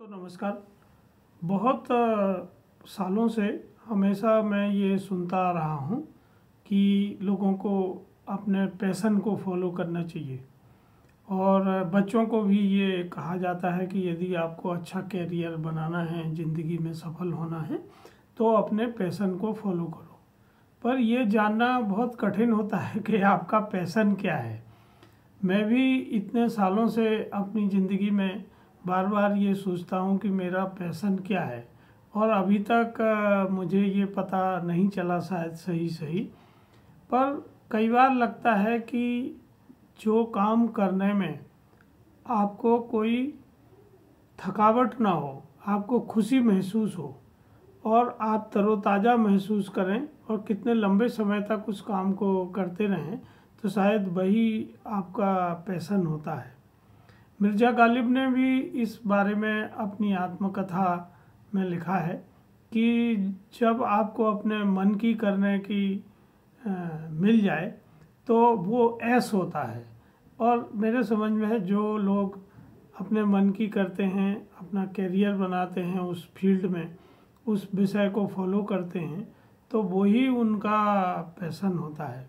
तो नमस्कार। बहुत सालों से हमेशा मैं ये सुनता आ रहा हूँ कि लोगों को अपने पैशन को फॉलो करना चाहिए और बच्चों को भी ये कहा जाता है कि यदि आपको अच्छा कैरियर बनाना है, ज़िंदगी में सफल होना है, तो अपने पैशन को फॉलो करो। पर ये जानना बहुत कठिन होता है कि आपका पैशन क्या है। मैं भी इतने सालों से अपनी ज़िंदगी में बार बार ये सोचता हूँ कि मेरा पैशन क्या है, और अभी तक मुझे ये पता नहीं चला शायद सही। पर कई बार लगता है कि जो काम करने में आपको कोई थकावट ना हो, आपको खुशी महसूस हो और आप तरोताज़ा महसूस करें और कितने लंबे समय तक उस काम को करते रहें, तो शायद वही आपका पैशन होता है। मिर्ज़ा गालिब ने भी इस बारे में अपनी आत्मकथा में लिखा है कि जब आपको अपने मन की करने की मिल जाए तो वो ऐश होता है। और मेरे समझ में है, जो लोग अपने मन की करते हैं, अपना कैरियर बनाते हैं उस फील्ड में, उस विषय को फॉलो करते हैं, तो वही उनका पैशन होता है।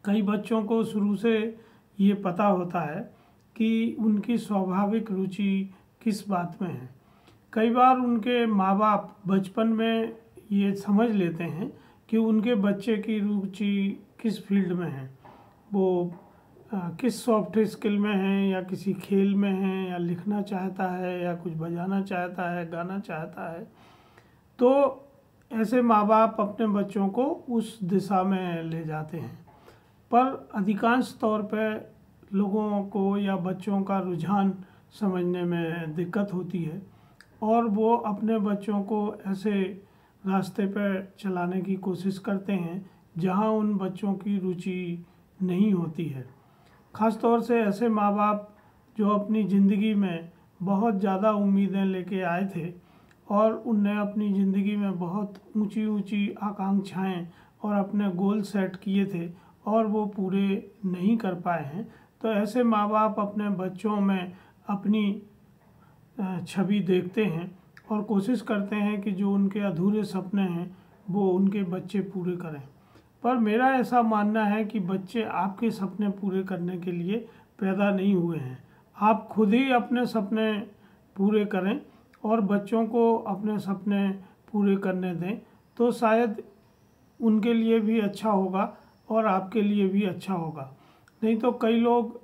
कई बच्चों को शुरू से ये पता होता है कि उनकी स्वाभाविक रुचि किस बात में है। कई बार उनके माँ बाप बचपन में ये समझ लेते हैं कि उनके बच्चे की रुचि किस फील्ड में है, वो किस सॉफ्ट स्किल में है, या किसी खेल में है, या लिखना चाहता है, या कुछ बजाना चाहता है, गाना चाहता है। तो ऐसे माँ बाप अपने बच्चों को उस दिशा में ले जाते हैं। पर अधिकांश तौर पर लोगों को या बच्चों का रुझान समझने में दिक्कत होती है और वो अपने बच्चों को ऐसे रास्ते पर चलाने की कोशिश करते हैं जहां उन बच्चों की रुचि नहीं होती है। ख़ास तौर से ऐसे माँ बाप जो अपनी ज़िंदगी में बहुत ज़्यादा उम्मीदें लेके आए थे और उनने अपनी ज़िंदगी में बहुत ऊंची ऊंची आकांक्षाएं और अपने गोल सेट किए थे और वो पूरे नहीं कर पाए हैं। तो ऐसे माँ बाप अपने बच्चों में अपनी छवि देखते हैं और कोशिश करते हैं कि जो उनके अधूरे सपने हैं वो उनके बच्चे पूरे करें। पर मेरा ऐसा मानना है कि बच्चे आपके सपने पूरे करने के लिए पैदा नहीं हुए हैं। आप खुद ही अपने सपने पूरे करें और बच्चों को अपने सपने पूरे करने दें, तो शायद उनके लिए भी अच्छा होगा और आपके लिए भी अच्छा होगा। नहीं तो कई लोग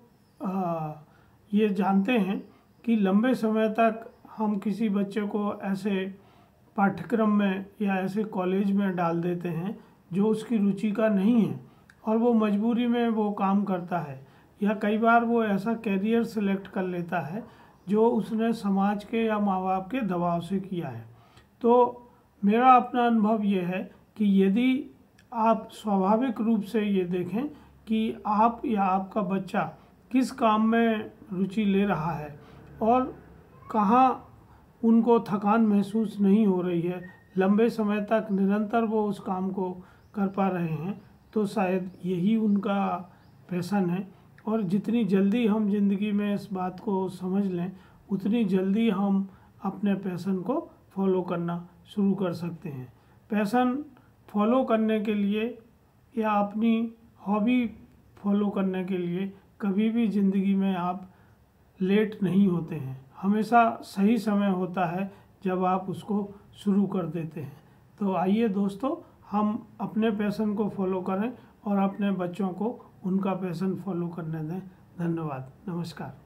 ये जानते हैं कि लंबे समय तक हम किसी बच्चे को ऐसे पाठ्यक्रम में या ऐसे कॉलेज में डाल देते हैं जो उसकी रुचि का नहीं है, और वो मजबूरी में वो काम करता है, या कई बार वो ऐसा कैरियर सेलेक्ट कर लेता है जो उसने समाज के या माँ बाप के दबाव से किया है। तो मेरा अपना अनुभव ये है कि यदि आप स्वाभाविक रूप से ये देखें कि आप या आपका बच्चा किस काम में रुचि ले रहा है और कहाँ उनको थकान महसूस नहीं हो रही है, लंबे समय तक निरंतर वो उस काम को कर पा रहे हैं, तो शायद यही उनका पैशन है। और जितनी जल्दी हम जिंदगी में इस बात को समझ लें, उतनी जल्दी हम अपने पैशन को फॉलो करना शुरू कर सकते हैं। पैशन फॉलो करने के लिए या अपनी हॉबी फॉलो करने के लिए कभी भी ज़िंदगी में आप लेट नहीं होते हैं। हमेशा सही समय होता है जब आप उसको शुरू कर देते हैं। तो आइए दोस्तों, हम अपने पैशन को फॉलो करें और अपने बच्चों को उनका पैशन फॉलो करने दें। धन्यवाद। नमस्कार।